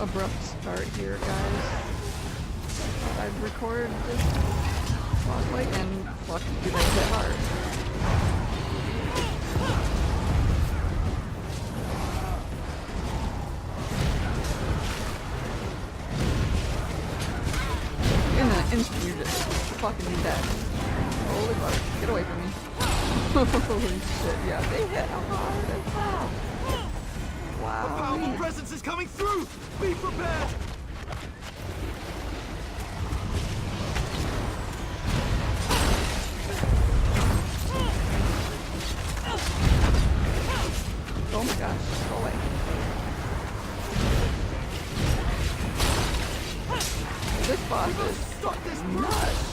abrupt start here, guys. I'd record this spotlight and fuck, do that hit hard. In an instant, you're just fucking dead. Holy fuck, get away from me. Holy shit, yeah, they hit hard as hell. Wow. A powerful presence is coming through! Be prepared! Oh my gosh, go away. This boss is nuts.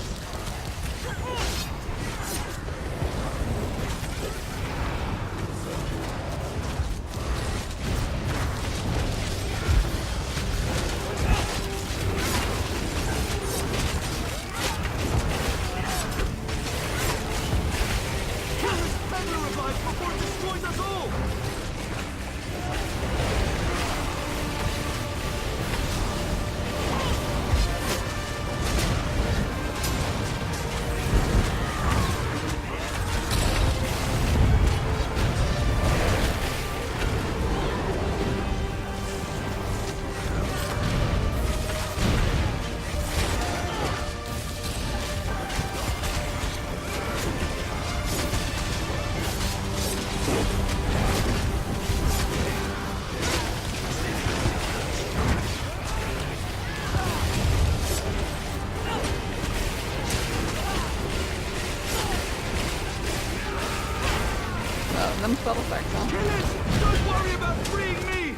Them spell effects, huh? Kill it! Don't worry about freeing me!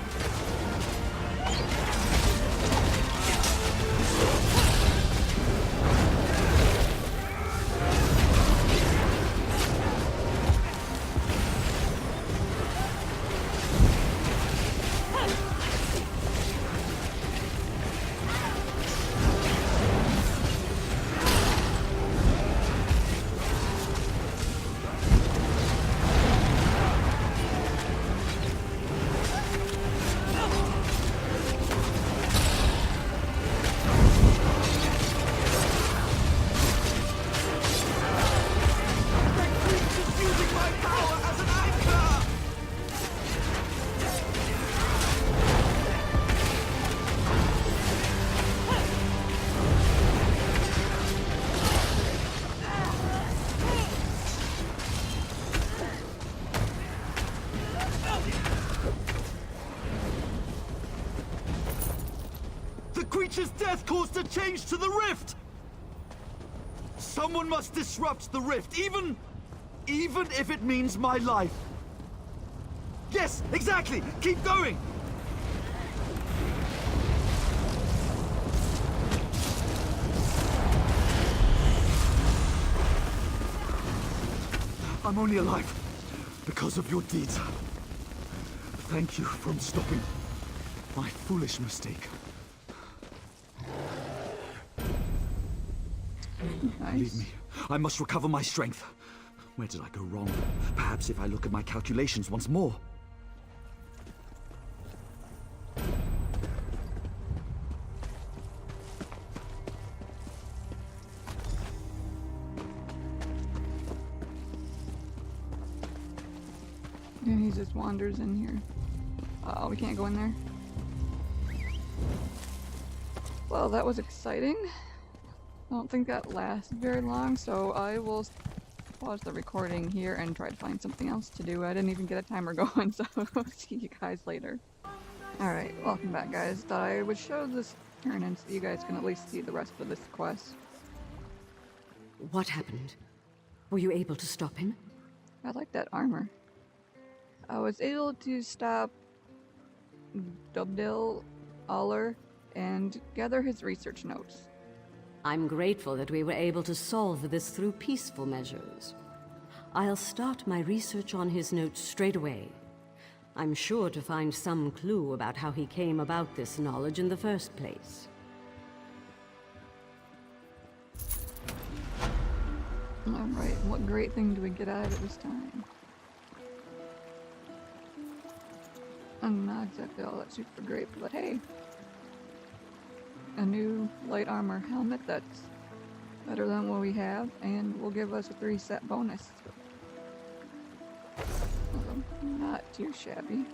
Creature's death caused a change to the rift! Someone must disrupt the rift, even if it means my life. Yes, exactly! Keep going! I'm only alive because of your deeds. Thank you for stopping my foolish mistake. Nice. Leave me. I must recover my strength. Where did I go wrong? Perhaps if I look at my calculations once more. Yeah, he just wanders in here. Uh-oh, we can't go in there. Well, that was exciting. I don't think that lasted very long, so I will pause the recording here and try to find something else to do. I didn't even get a timer going, so see you guys later. Alright, welcome back, guys. Thought I would show this turn-in so you guys can at least see the rest of this quest. What happened? Were you able to stop him? I like that armor. I was able to stop Dubdil Aller and gather his research notes. I'm grateful that we were able to solve this through peaceful measures. I'll start my research on his notes straight away. I'm sure to find some clue about how he came about this knowledge in the first place. Alright, what great thing do we get out of it this time? I'm not exactly all that super great, but hey, a new light armor helmet that's better than what we have, and will give us a 3-set bonus. So, not too shabby.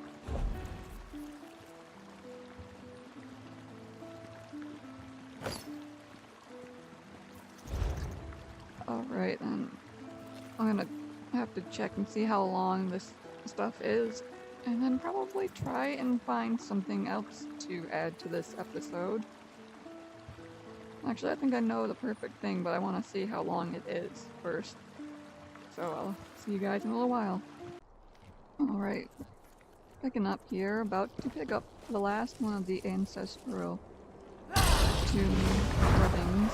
Alright, then I'm gonna have to check and see how long this stuff is, and then probably try and find something else to add to this episode. Actually, I think I know the perfect thing, but I want to see how long it is first. So I'll see you guys in a little while. Alright, picking up here, about to pick up the last one of the ancestral tomb rubbings.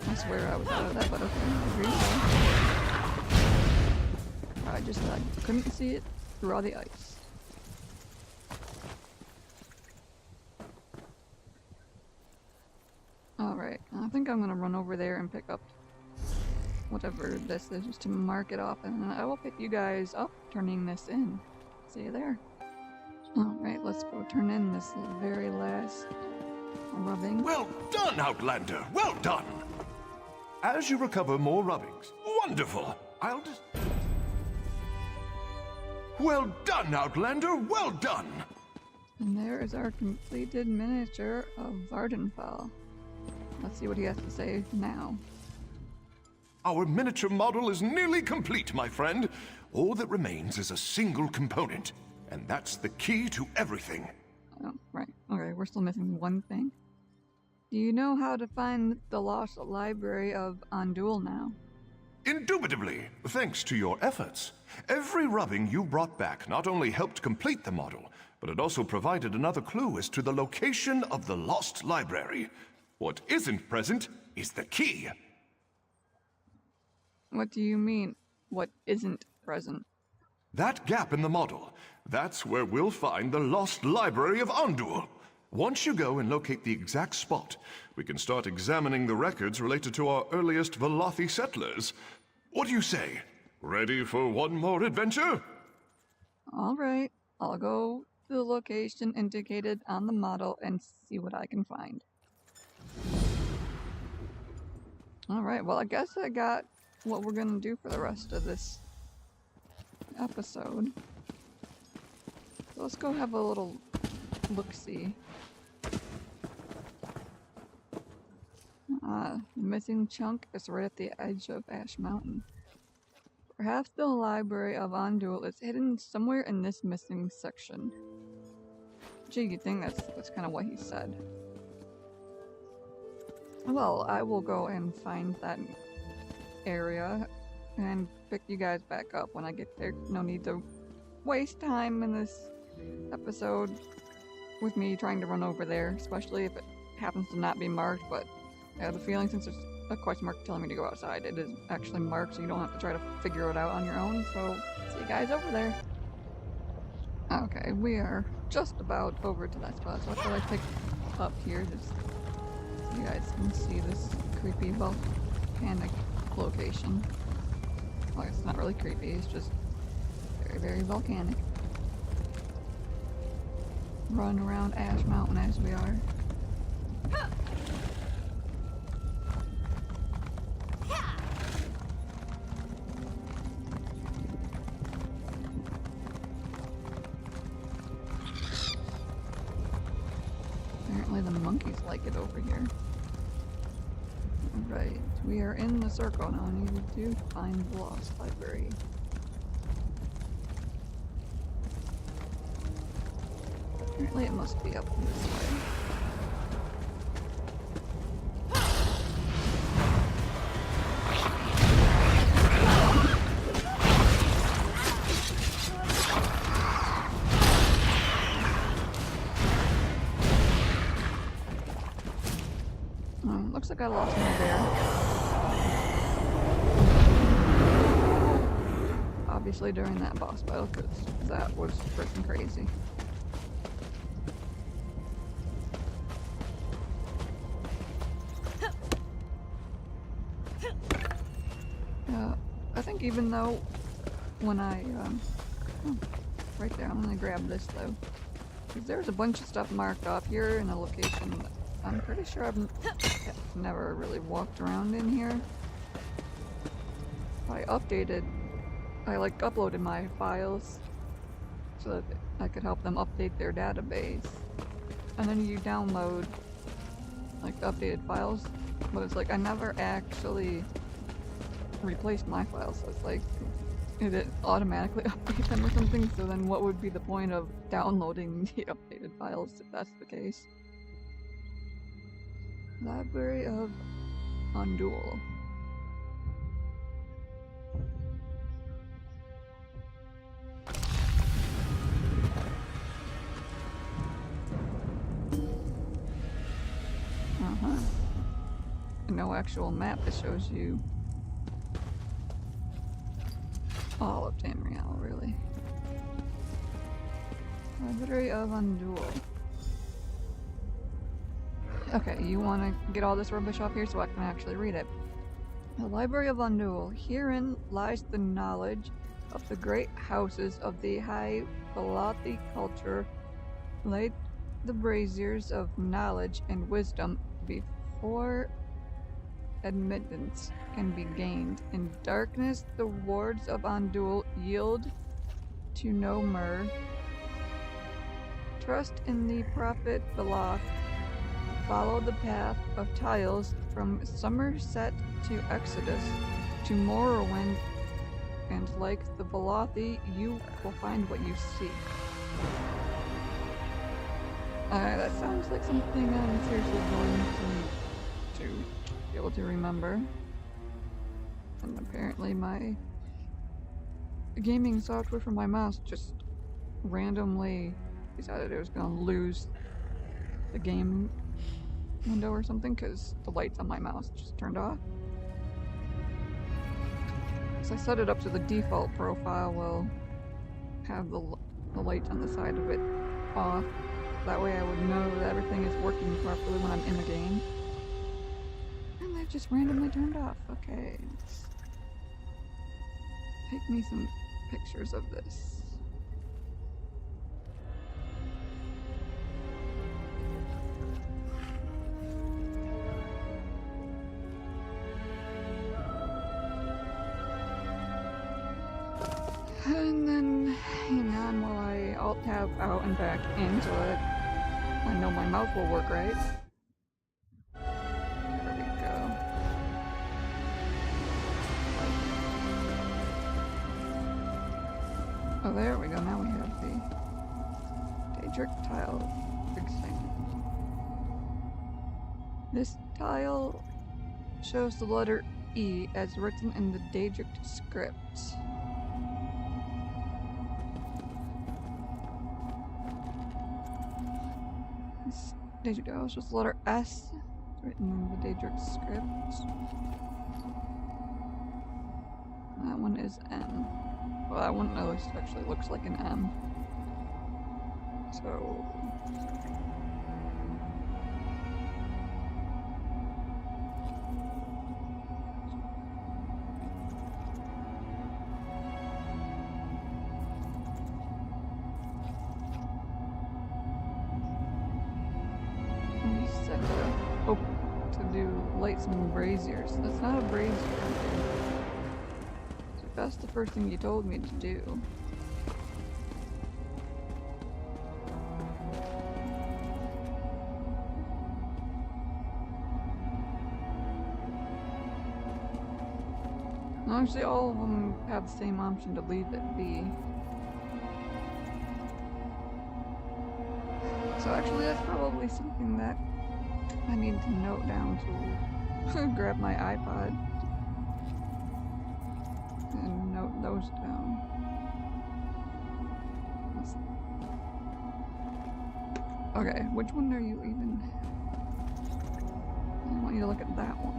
I swear I was out of that, but okay, I agree. I just couldn't see it through all the ice. Alright, I think I'm gonna run over there and pick up whatever this is just to mark it off, and then I will pick you guys up turning this in. See you there. Alright, let's go turn in this very last rubbing. Well done, Outlander! Well done! As you recover more rubbings, wonderful! I'll just... Well done, Outlander! Well done! And there is our completed miniature of Vvardenfell. Let's see what he has to say now. Our miniature model is nearly complete, my friend. All that remains is a single component, and that's the key to everything. Oh, right. Okay, we're still missing one thing. Do you know how to find the lost library of Andul now? Indubitably, thanks to your efforts. Every rubbing you brought back not only helped complete the model, but it also provided another clue as to the location of the lost library. What isn't present is the key. What do you mean, what isn't present? That gap in the model, that's where we'll find the lost library of Andul. Once you go and locate the exact spot, we can start examining the records related to our earliest Velothi settlers. What do you say? Ready for one more adventure? Alright, I'll go to the location indicated on the model and see what I can find. Alright, well I guess I got what we're gonna do for the rest of this episode. So let's go have a little look-see. The missing chunk is right at the edge of Ash Mountain. Perhaps the library of Andul is hidden somewhere in this missing section. Gee, you'd think that's kind of what he said. Well, I will go and find that area and pick you guys back up when I get there. No need to waste time in this episode with me trying to run over there, especially if it happens to not be marked, but I have a feeling since there's a question mark telling me to go outside, it is actually marked, so you don't have to try to figure it out on your own, so see you guys over there. Okay, we are just about over to that spot, so I thought I'd pick up here just so you guys can see this creepy volcanic location. Well, it's not really creepy, it's just very, very volcanic. Run around Ash Mountain as we are. Apparently the monkeys like it over here. Alright, we are in the circle now and need to find the lost library. Apparently it must be up this way. Looks like I lost my bear. Obviously during that boss battle, because that was freaking crazy. I think even though when I, oh, right there, I'm gonna grab this though. Because there's a bunch of stuff marked off here in a location that I'm pretty sure I've never really walked around in here. I uploaded my files so that I could help them update their database. And then you download like the updated files, but it's like I never actually replaced my files, so it's like did it automatically update them or something? So then what would be the point of downloading the updated files if that's the case? Library of Undual. Uh-huh. No actual map that shows you all of Tamriel, really. Library of Undual. Okay, you want to get all this rubbish off here so I can actually read it. The Library of Undual. Herein lies the knowledge of the great houses of the High Velothi culture. Light the braziers of knowledge and wisdom before admittance can be gained. In darkness, the wards of Undual yield to no myrrh. Trust in the prophet Veloth. Follow the path of tiles from Somerset to Exodus to Morrowind, and like the Velothi, you will find what you seek. That sounds like something I'm seriously going to be able to remember. And apparently my gaming software for my mouse just randomly decided it was going to lose the game window or something because the lights on my mouse just turned off. So I set it up so the default profile will have the lights on the side of it off. That way I would know that everything is working properly when I'm in the game. And they've just randomly turned off. Okay, let's take me some pictures of this. And then hang on while I alt-tab out and back in so that I know my mouse will work right. There we go. Oh, there we go. Now we have the Daedric tile examined. This tile shows the letter E as written in the Daedric script. This Daedric tile shows the letter S written in the Daedric script. That one is M. Well, that one actually looks like an M. So we set to do light some braziers. That's not a brazier. So that's the first thing you told me to do. Actually, all of them have the same option to leave it be. So actually, that's probably something that I need to note down to grab my iPod and note those down. Okay, which one are you even? I want you to look at that one.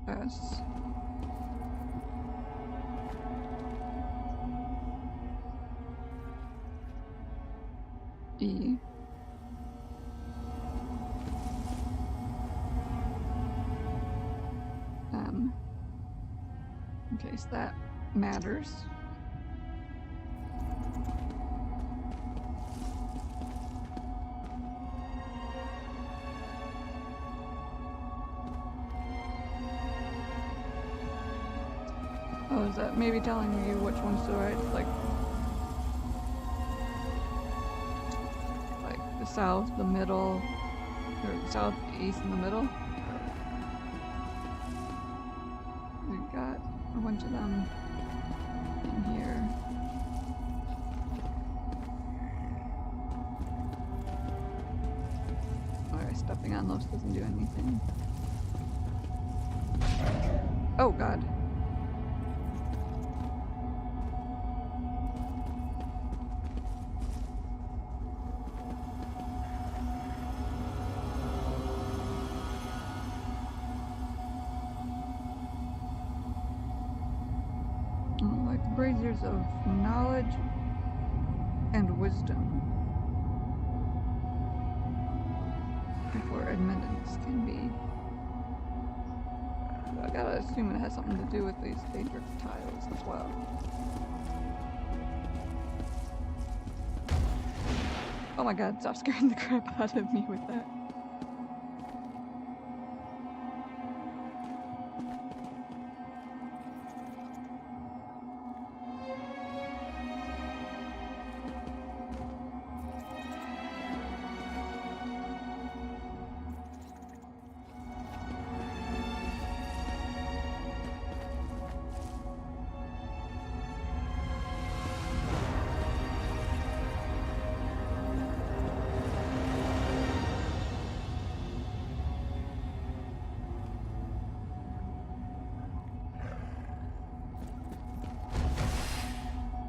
S. E. M. In case that matters. Oh, is that maybe telling you which one's to the right? Like the south, the middle, or the south, east, and the middle? We've got a bunch of them in here. Alright, stepping on those doesn't do anything. Oh god. Braziers of knowledge and wisdom. Before admittance can be. I gotta assume it has something to do with these dangerous tiles as well. Oh my god, stop scaring the crap out of me with that.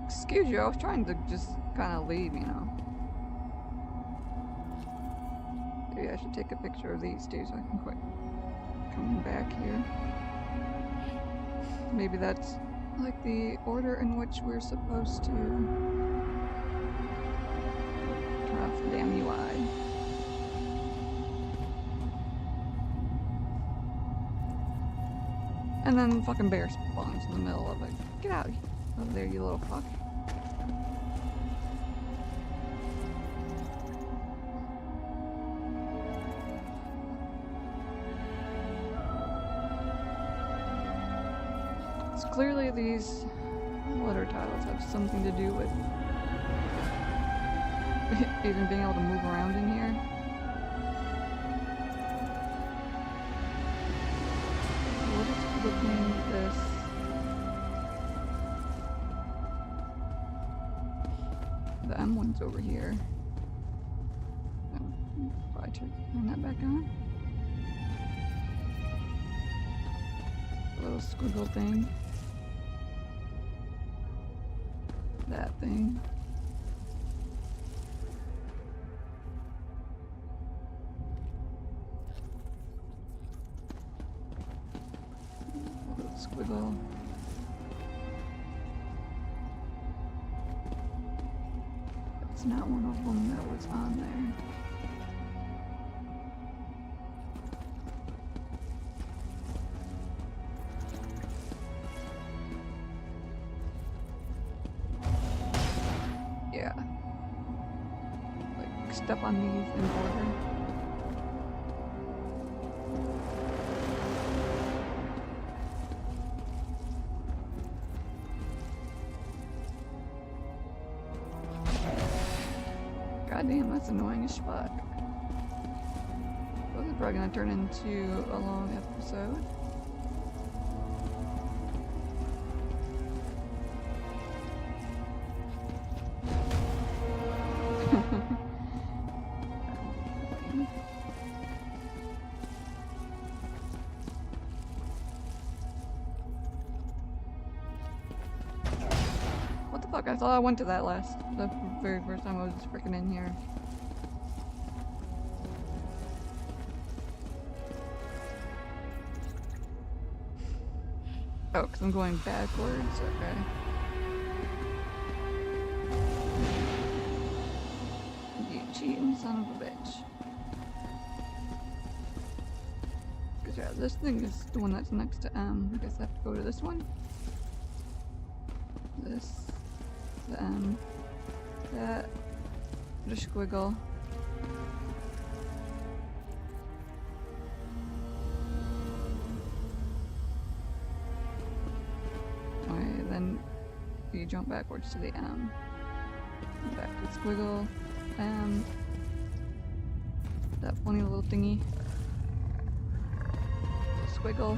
Excuse you, I was trying to just kind of leave, you know. Maybe I should take a picture of these two so I can quit coming back here. Maybe that's like the order in which we're supposed to turn off the damn UI. And then fucking bear spawns in the middle of it. Get out of there, you little fuck. So clearly these letter tiles have something to do with even being able to move around in here. What is flipping this? The M one's over here. Oh, probably turn that back on. A little squiggle thing. That thing. A little squiggle. That's not one of them that was on there. Yeah. Like, step on these in order. God damn, that's annoying as fuck. This is probably gonna turn into a long episode. What the fuck? I thought I went to that the very first time I was freaking in here. Oh, because I'm going backwards? Okay. You cheating son of a bitch. Because yeah, this thing is the one that's next to M. I guess I have to go to this one. This. The M. That. The squiggle. Okay, then you jump backwards to the M. Back to the squiggle. M. That funny little thingy. The squiggle.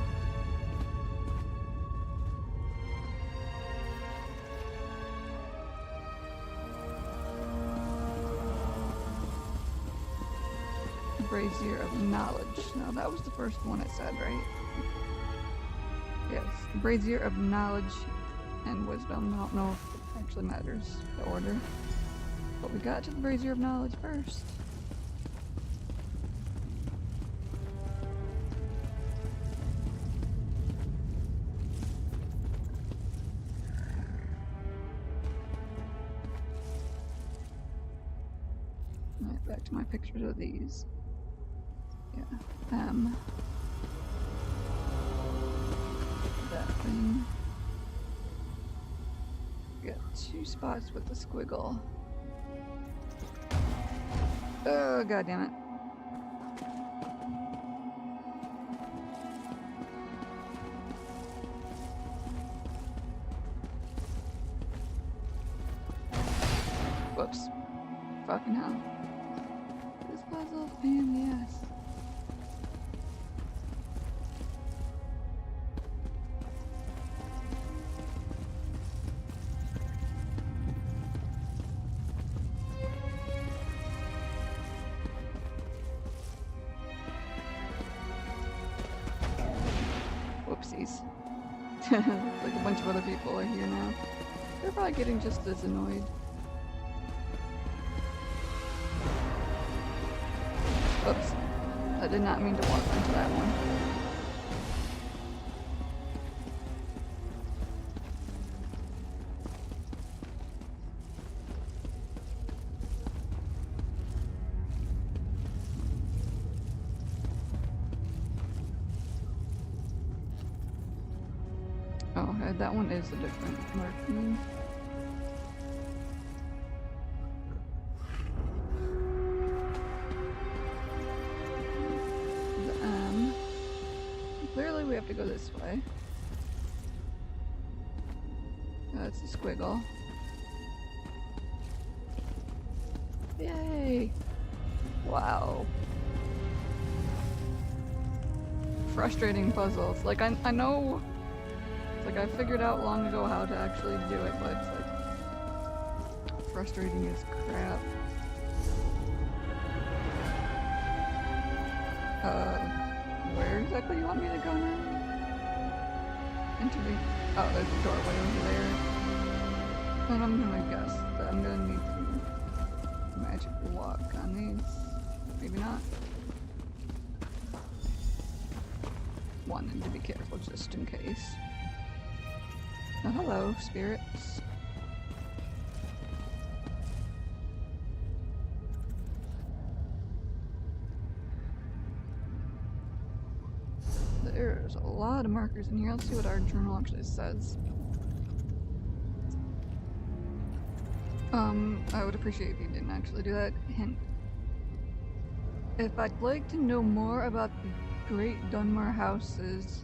Brazier of Knowledge. Now that was the first one it said, right? Yes. Brazier of Knowledge and Wisdom. I don't know if it actually matters, the order. But we got to the Brazier of Knowledge first. Alright, back to my pictures of these. Yeah. That thing. Got 2 spots with the squiggle. Oh, god damn it. Whoops. Fucking hell. This puzzle's pain in the ass. Whoopsies. Like a bunch of other people are here now. They're probably getting just as annoyed. Oops. I did not mean to walk into that one. Oh, okay, that one is a different marking. Clearly we have to go this way. That's a squiggle. Yay! Wow. Frustrating puzzles. Like, I know... Like, I figured out long ago how to actually do it, but it's like... frustrating as crap. Where exactly do you want me to go now? Enter the... Oh, there's a doorway over there. And I'm gonna guess that I'm gonna need to magic walk on these. Maybe not. Wanted to be careful just in case. Oh, hello, spirits. There's a lot of markers in here. Let's see what our journal actually says. I would appreciate if you didn't actually do that. Hint. If I'd like to know more about the Great Dunmar houses,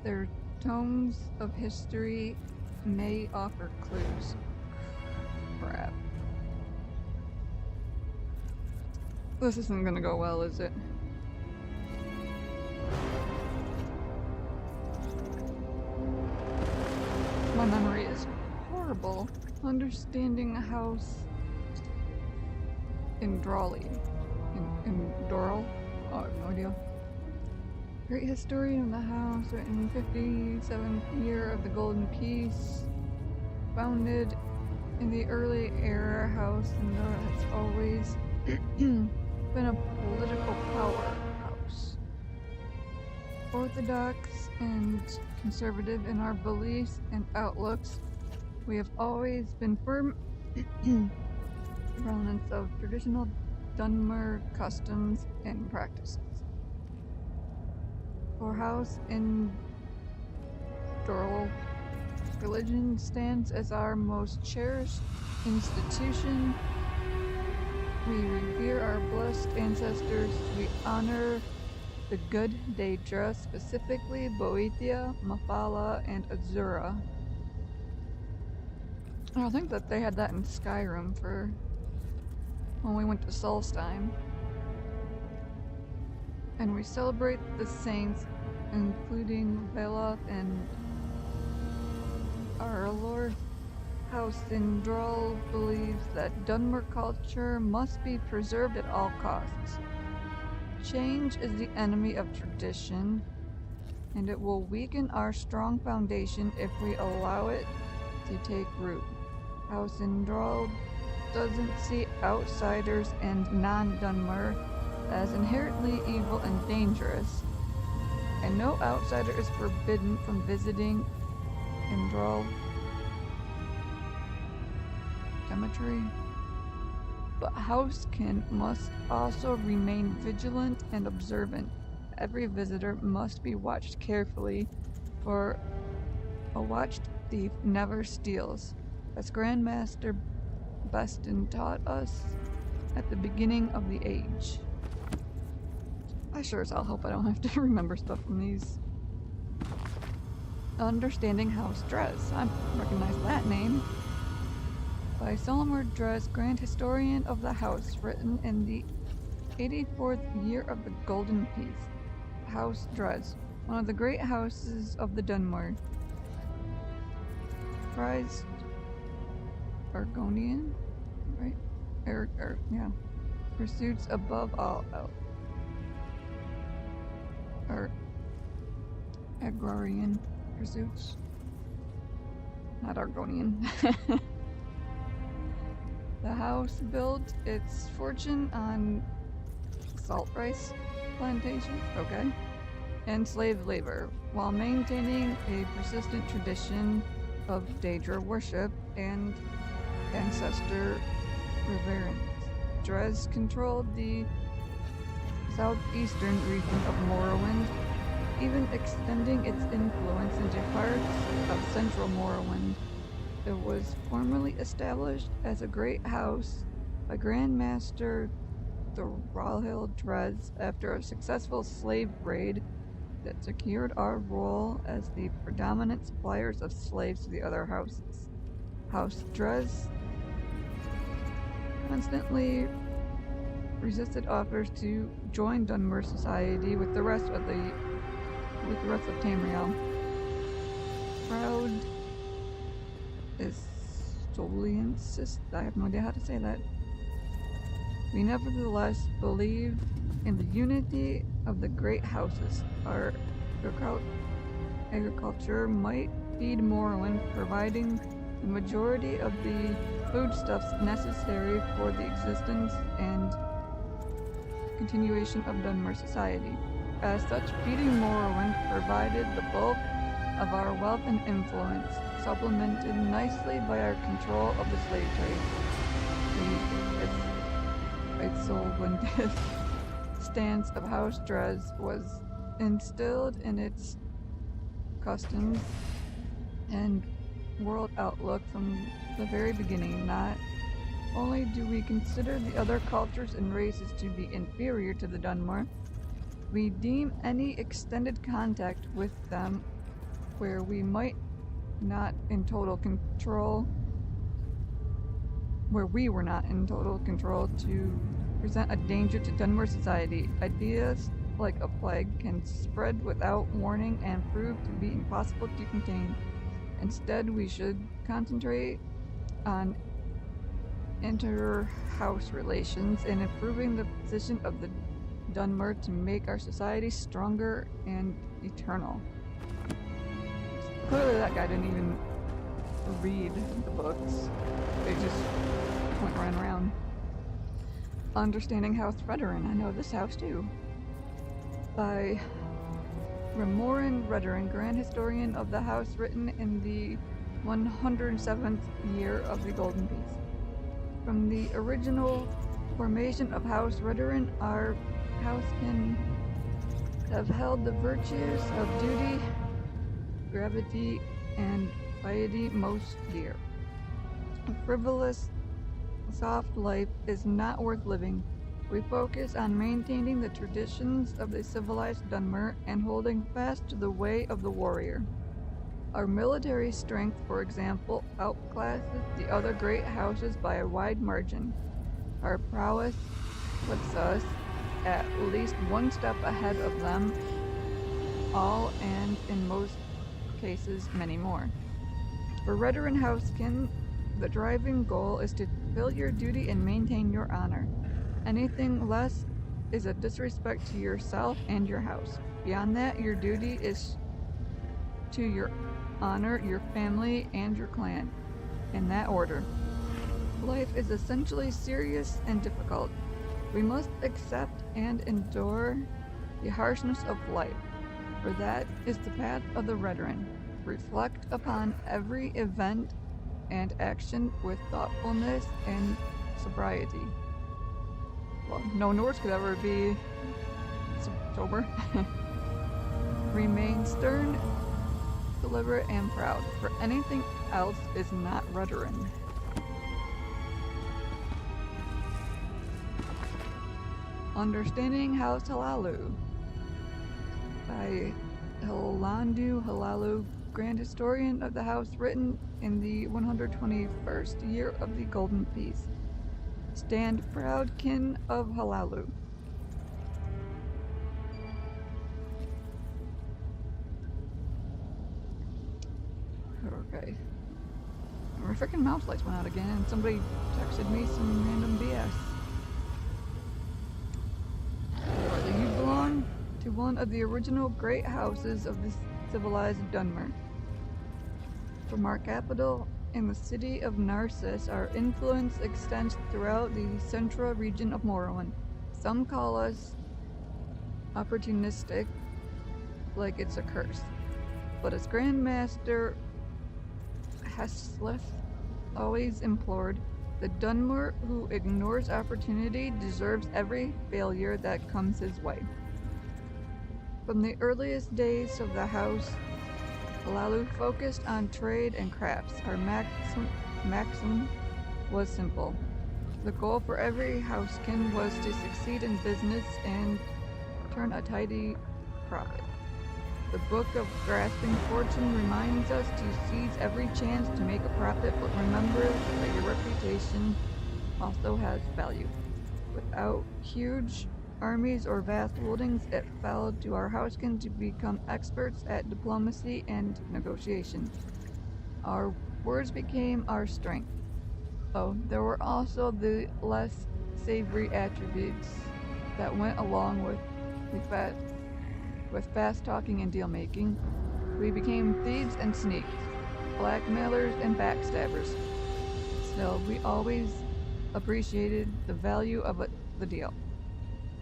their tomes of history may offer clues. Crap. This isn't gonna go well, is it? My memory is horrible. Understanding a house in Drawley. In Doral? Oh, I have no idea. Great historian of the house, written 57th year of the Golden Peace. Founded in the early era, house in North has always been a political powerhouse. orthodox and conservative in our beliefs and outlooks, we have always been firm proponents of traditional Dunmer customs and practices. Our house in Dorl religion stands as our most cherished institution. We revere our blessed ancestors. We honor the good Daedra, specifically Boethia, Mafala, and Azura. I think that they had that in Skyrim for when we went to Solstheim. And we celebrate the saints, including Veloth and our Lord. House in Droll believes that Dunmer culture must be preserved at all costs. Change is the enemy of tradition, and it will weaken our strong foundation if we allow it to take root. House in Droll doesn't see outsiders and non-Dunmer as inherently evil and dangerous, and no outsider is forbidden from visiting in Droll cemetery. But housekin must also remain vigilant and observant. Every visitor must be watched carefully, for a watched thief never steals, as Grandmaster Beston taught us at the beginning of the age. I sure as hell hope I don't have to remember stuff from these. Understanding House Dress. I recognize that name. By Solomor Dress, Grand Historian of the House, written in the 84th year of the Golden Peace. House Dress, one of the great houses of the Dunmer. Prized Argonian, right? Yeah. Pursuits above all else. Or agrarian pursuits. Not Argonian. The house built its fortune on salt rice plantations, okay, and slave labor, while maintaining a persistent tradition of Daedra worship and ancestor reverence. Dres controlled the southeastern region of Morrowind, even extending its influence into parts of central Morrowind. It was formally established as a great house by Grandmaster Thoralhild Dres after a successful slave raid that secured our role as the predominant suppliers of slaves to the other houses. House Dres constantly resisted offers to join Dunmer society with the rest of Tamriel. Proud Estoliensis, I have no idea how to say that. We nevertheless believe in the unity of the great houses. Our agriculture might feed Morrowind, providing the majority of the foodstuffs necessary for the existence and continuation of Dunmer society. As such, feeding Morrowind provided the bulk of our wealth and influence, supplemented nicely by our control of the slave trade. It's so when this stance of House Dres was instilled in its customs and world outlook from the very beginning. Not only do we consider the other cultures and races to be inferior to the Dunmer, we deem any extended contact with them where we might not in total control, where we were not in total control, to present a danger to Dunmer society. Ideas like a plague can spread without warning and prove to be impossible to contain. Instead, we should concentrate on inter-house relations and improving the position of the Dunmer to make our society stronger and eternal. Clearly that guy didn't even read the books. They just went around. Understanding House Veteran. I know this house too. By Veteran, Grand Historian of the House, written in the 107th year of the Golden Peace. From the original formation of House Veteran, our housekin have held the virtues of duty, gravity, and piety most dear. A frivolous, soft life is not worth living. We focus on maintaining the traditions of the civilized Dunmer and holding fast to the way of the warrior. Our military strength, for example, outclasses the other great houses by a wide margin. Our prowess puts us at least one step ahead of them all, and in most cases, many more. For veteran housekin, the driving goal is to fulfill your duty and maintain your honor. Anything less is a disrespect to yourself and your house. Beyond that, your duty is to your honor, your family, and your clan, in that order. Life is essentially serious and difficult. We must accept and endure the harshness of life, for that is the path of the veteran. Reflect upon every event and action with thoughtfulness and sobriety. Well, no Norse could ever be sober. Remain stern, deliberate, and proud, for anything else is not veteran. Understanding House Halalu by Hilandu Halalu, Grand Historian of the House, written in the 121st year of the Golden Peace. Stand proud, kin of Halalu. Okay. My freaking mouse lights went out again, and somebody texted me some random BS. Whether you belong to one of the original great houses of the civilized Dunmer. From our capital in the city of Narcissus, our influence extends throughout the central region of Morrowind. Some call us opportunistic, like it's a curse. But as Grandmaster Heslith always implored, the Dunmer who ignores opportunity deserves every failure that comes his way. From the earliest days of the house, Halalu focused on trade and crafts. Our maxim was simple. The goal for every housekin was to succeed in business and turn a tidy profit. The Book of Grasping Fortune reminds us to seize every chance to make a profit, but remember that your reputation also has value. Without huge armies or vast holdings, it fell to our housekin to become experts at diplomacy and negotiation. Our words became our strength. Oh, there were also the less savory attributes that went along with fast talking and deal making. We became thieves and sneaks, blackmailers and backstabbers. Still, we always appreciated the value of the deal.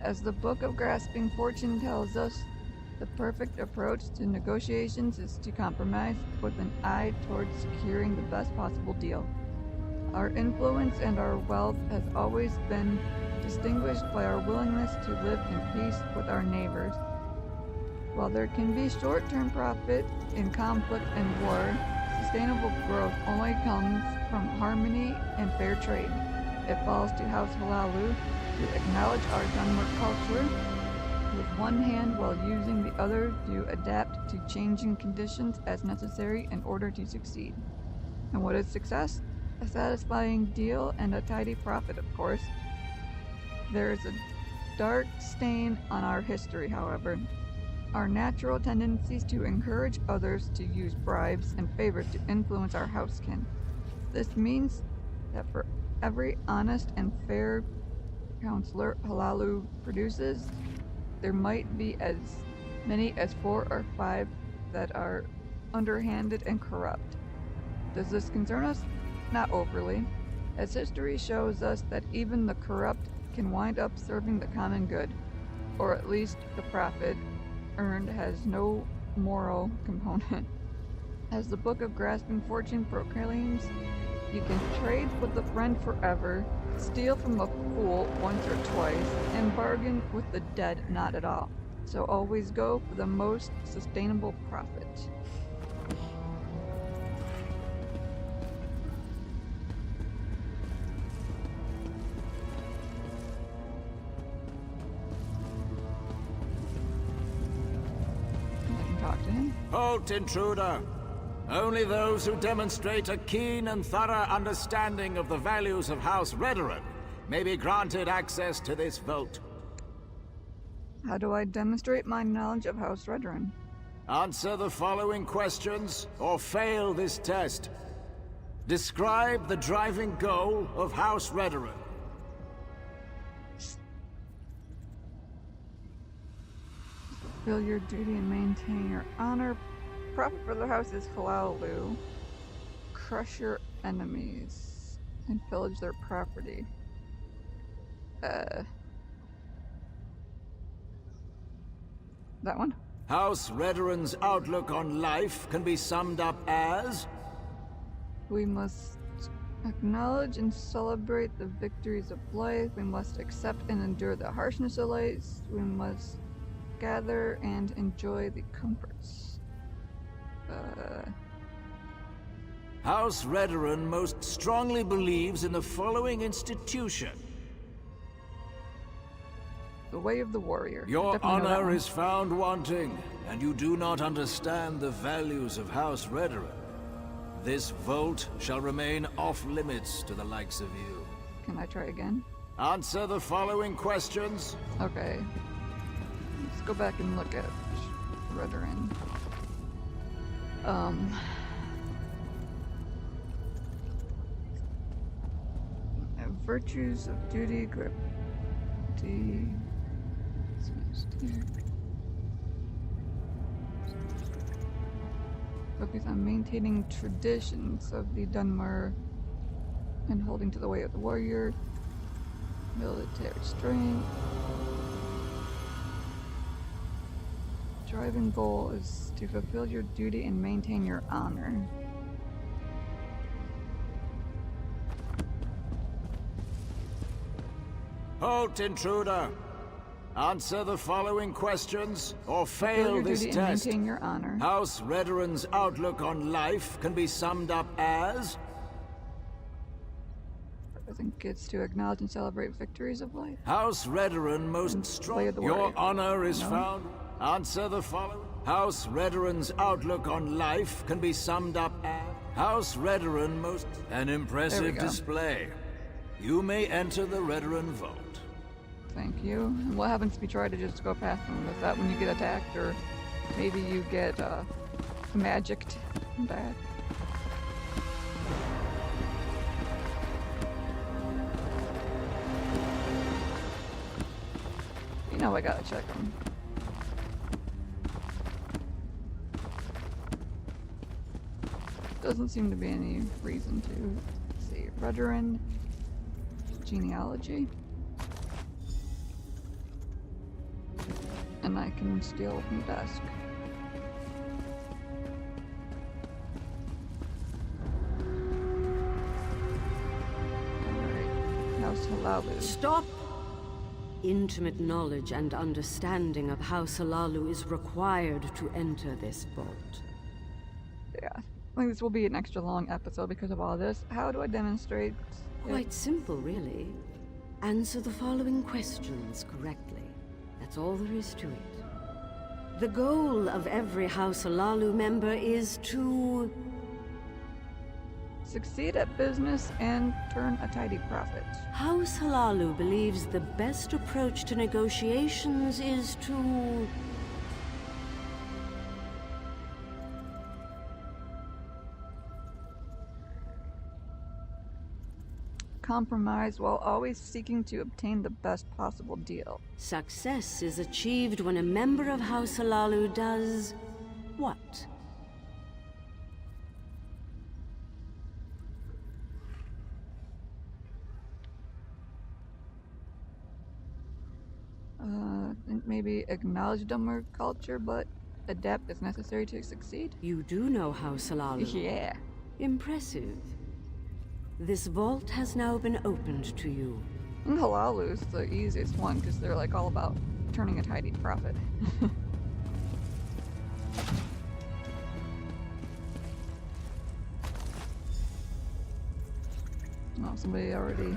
As the Book of Grasping Fortune tells us, the perfect approach to negotiations is to compromise with an eye towards securing the best possible deal. Our influence and our wealth has always been distinguished by our willingness to live in peace with our neighbors. While there can be short-term profit in conflict and war, sustainable growth only comes from harmony and fair trade. It falls to House Halalu to acknowledge our Dunmer culture with one hand while using the other to adapt to changing conditions as necessary in order to succeed. And what is success? A satisfying deal and a tidy profit, of course. There is a dark stain on our history, however. Our natural tendencies to encourage others to use bribes and favors to influence our housekin. This means that for every honest and fair counselor Halalu produces, there might be as many as 4 or 5 that are underhanded and corrupt. Does this concern us? Not overly, as history shows us that even the corrupt can wind up serving the common good, or at least the profit earned has no moral component. As the Book of Grasping Fortune proclaims, you can trade with a friend forever, steal from a fool once or twice, and bargain with the dead not at all. So always go for the most sustainable profit. I can talk to him. Halt, intruder! Only those who demonstrate a keen and thorough understanding of the values of House Redoran may be granted access to this vault. How do I demonstrate my knowledge of House Redoran? Answer the following questions, or fail this test. Describe the driving goal of House Redoran. Fulfill your duty and maintain your honor. Profit for the house is Halalu. Crush your enemies and pillage their property. That one? House Redoran's outlook on life can be summed up as... We must acknowledge and celebrate the victories of life. We must accept and endure the harshness of life. We must gather and enjoy the comforts. House Redoran most strongly believes in the following institution. The way of the warrior. Your Definitely know that honor one. is found wanting, and you do not understand the values of House Redoran. This vault shall remain off-limits to the likes of you. Can I try again? Answer the following questions. Okay. Let's go back and look at Redoran. Virtues of duty, grip D. Focus on maintaining traditions of the Dunmer and holding to the way of the warrior. Military strength. Driving goal is to fulfill your duty and maintain your honor. Halt, intruder! Answer the following questions, or Fulfill fail your this duty and test. maintain your honor. House Redoran's outlook on life can be summed up as... I think it's to acknowledge and celebrate victories of life. House Redoran most Play strong. of the Your warrior. honor is No. found. Answer the following. House Redoran's outlook on life can be summed up as... House Redoran most... An impressive go. display. You may enter the Redoran Vault. Thank you. And what happens if you try to just go past them? Is that when you get attacked, or maybe you get magicked back? You know I gotta check them. Doesn't seem to be any reason to. Let's see, Redoran genealogy. And I can steal from the desk. Alright, House Halalu. Stop! Intimate knowledge and understanding of House Halalu is required to enter this vault. Yeah, I think this will be an extra long episode because of all this. How do I demonstrate it? Quite simple, really. Answer the following questions correctly. That's all there is to it. The goal of every House Halalu member is to... Succeed at business and turn a tidy profit. House Halalu believes the best approach to negotiations is to... Compromise while always seeking to obtain the best possible deal. Success is achieved when a member of House Halalu does... what? I think maybe acknowledge Dunmer culture, but adapt as necessary to succeed. You do know House Alalu. Yeah. Impressive. This vault has now been opened to you. And Halalu's the easiest one because they're like all about turning a tidy profit. Oh, somebody already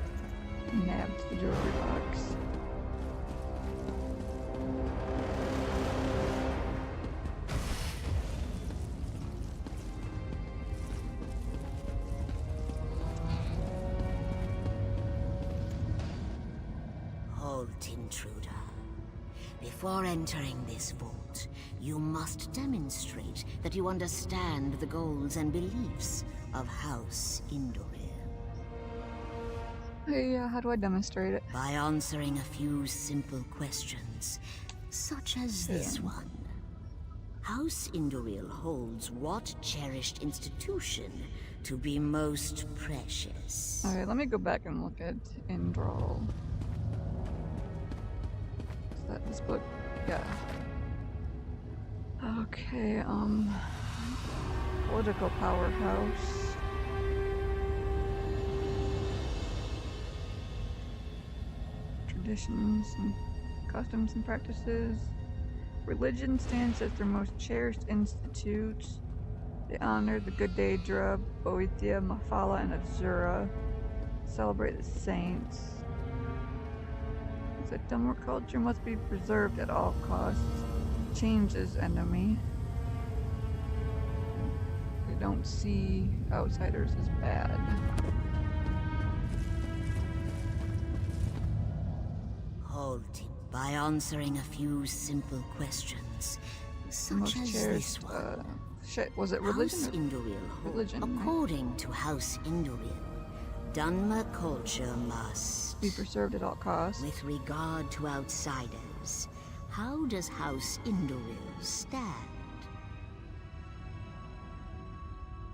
nabbed the jewelry box. Halt, intruder. Before entering this vault, you must demonstrate that you understand the goals and beliefs of House Indoril. Hey, how do I demonstrate it? By answering a few simple questions, such as this one. House Indoril holds what cherished institution to be most precious? Okay, let me go back and look at Indral. Is that this book? Yeah. Okay, political powerhouse. Traditions and customs and practices. Religion stands as their most cherished institute. They honor the good Daedra, Boethia, Mafala, and Azura. Celebrate the saints. It's a Dunmer culture must be preserved at all costs. Change is enemy. They don't see outsiders as bad. Halt by answering a few simple questions, such Most as cherished, this one. Shit, was it religion? House or- Indoril. Religion, right? According to House Indoril, Dunmer culture must, Be preserved at all costs. with regard to outsiders, how does House Indoril stand?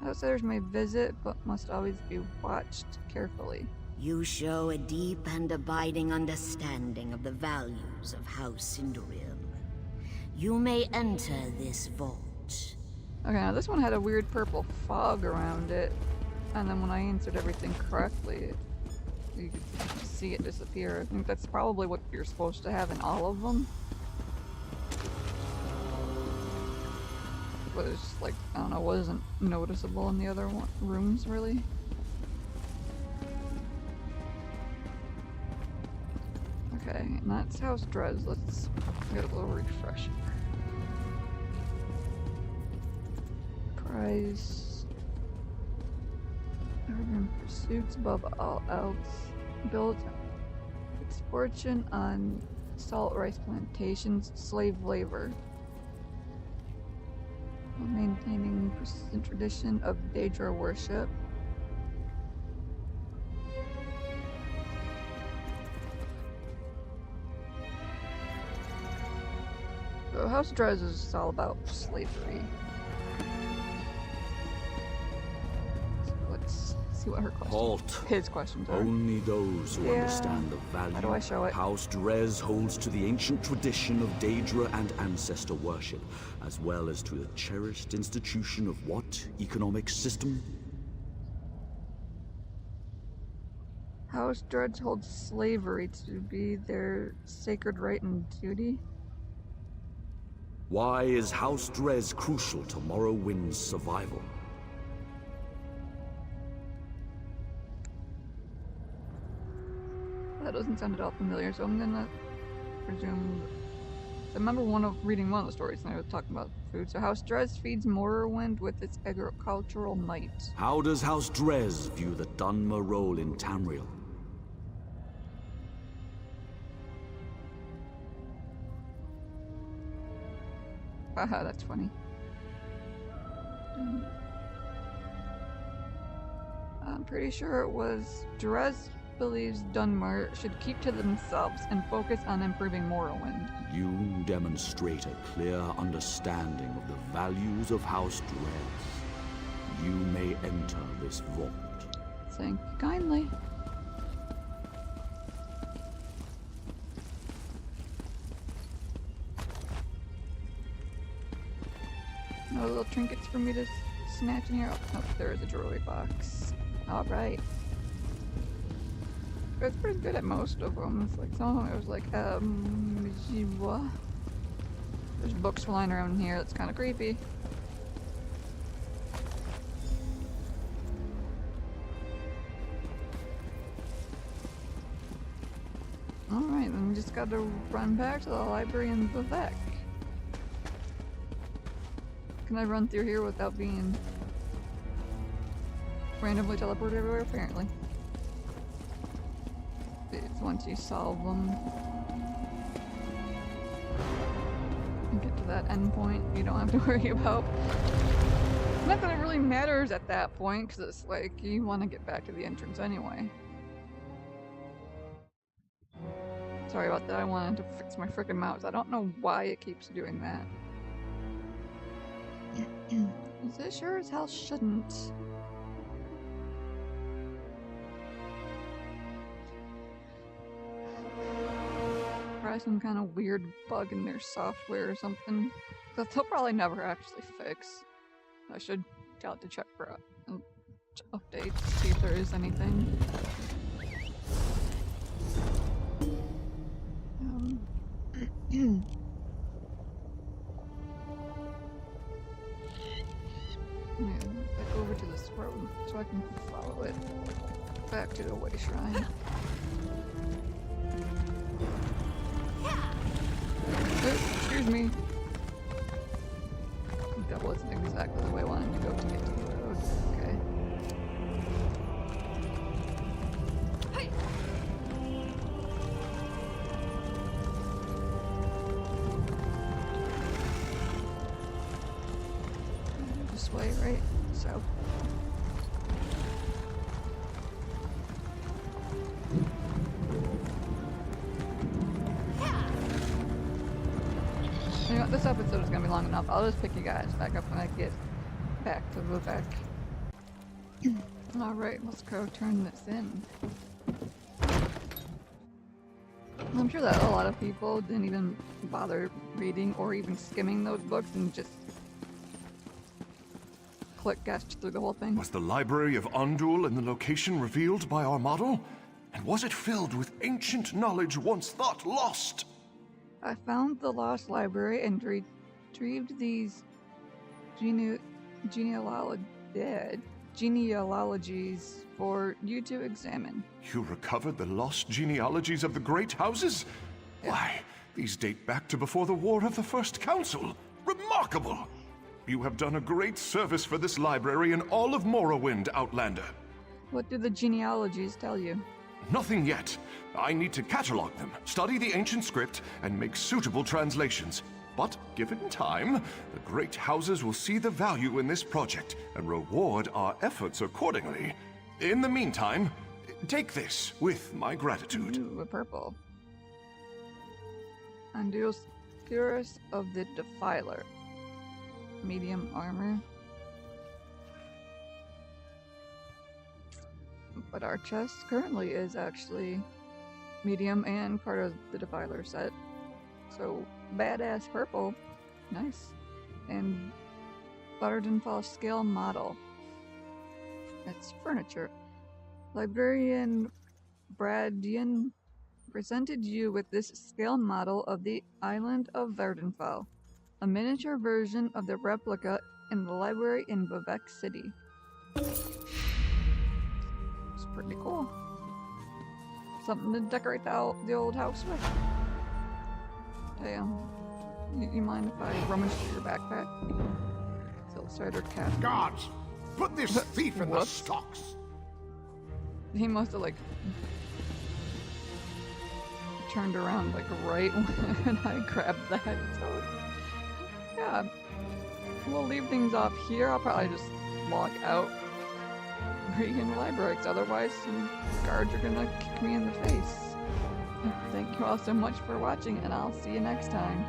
Outsiders may visit, but must always be watched carefully. You show a deep and abiding understanding of the values of House Indoril. You may enter this vault. Okay, now this one had a weird purple fog around it, and then when I answered everything correctly, you could see it disappear. I think that's probably what you're supposed to have in all of them. But it's just like, I don't know, wasn't noticeable in the other rooms, really. Okay, and that's House Drez. Let's get a little refresher. Price. Urban pursuits above all else. Built its fortune on salt rice plantations, slave labor. While maintaining persistent tradition of Daedra worship. So House Drez is all about slavery. So let's see what her questions, Halt. his questions are. Only those who Yeah. understand the value How do I show it? House Drez holds to the ancient tradition of Daedra and ancestor worship, as well as to the cherished institution of what economic system? House Drez holds slavery to be their sacred right and duty. Why is House Drez crucial to Morrowind's survival? That doesn't sound at all familiar, so I'm gonna presume. I remember reading one of the stories, and I was talking about food. So House Drez feeds Morrowind with its agricultural might. How does House Drez view the Dunmer role in Tamriel? Haha, that's funny. I'm pretty sure it was Drez believes Dunmer should keep to themselves and focus on improving Morrowind. You demonstrate a clear understanding of the values of House Drez. You may enter this vault. Thank you kindly. No little trinkets for me to snatch in here. Oh, there is a jewelry box. Alright. I was pretty good at most of them. It's like some of them it was like, what? There's books flying around here. That's kind of creepy. Alright, then we just gotta run back to the library in Vivek. Can I run through here without being randomly teleported everywhere? Apparently. It's once you solve them and get to that end point, you don't have to worry about. Not that it really matters at that point, because it's like you want to get back to the entrance anyway. Sorry about that, I wanted to fix my frickin' mouse. I don't know why it keeps doing that. It sure as hell shouldn't. Probably some kind of weird bug in their software or something that they'll probably never actually fix. I should tell it to check for updates, see if there is anything. Yeah, back over to this road so I can follow it back to the Way Shrine. Oops, excuse me. That wasn't exactly the way I wanted to go to get to the road. Okay. Hey! This way, right? So. You know, this episode is gonna be long enough. I'll just pick you guys back up when I get back to Vivek. Alright, let's go turn this in. I'm sure that a lot of people didn't even bother reading or even skimming those books and just guessed through the whole thing. Was the Library of Undul in the location revealed by our model? And was it filled with ancient knowledge once thought lost? I found the lost library and retrieved these genealogies for you to examine. You recovered the lost genealogies of the great houses? Yeah. Why, these date back to before the War of the First Council. Remarkable! You have done a great service for this library and all of Morrowind, Outlander. What do the genealogies tell you? Nothing yet. I need to catalog them, study the ancient script, and make suitable translations. But given time, the great houses will see the value in this project and reward our efforts accordingly. In the meantime, take this with my gratitude. Ooh, a purple. Undul's Purus of the Defiler. Medium armor. But our chest currently is actually medium and part of the Defiler set. So, badass purple. Nice. And Vvardenfell scale model. That's furniture. Librarian Bradian presented you with this scale model of the island of Vvardenfell. A miniature version of the replica in the library in Vivek City. It's pretty cool. Something to decorate the old house with. Damn. You mind if I rummage through your backpack? Starter cat. Guards! Put this thief in the Whoops. stocks! He must have like turned around like right when I grabbed that. So yeah, we'll leave things off here. I'll probably just log out in the library, because otherwise some guards are gonna kick me in the face. Thank you all so much for watching, and I'll see you next time.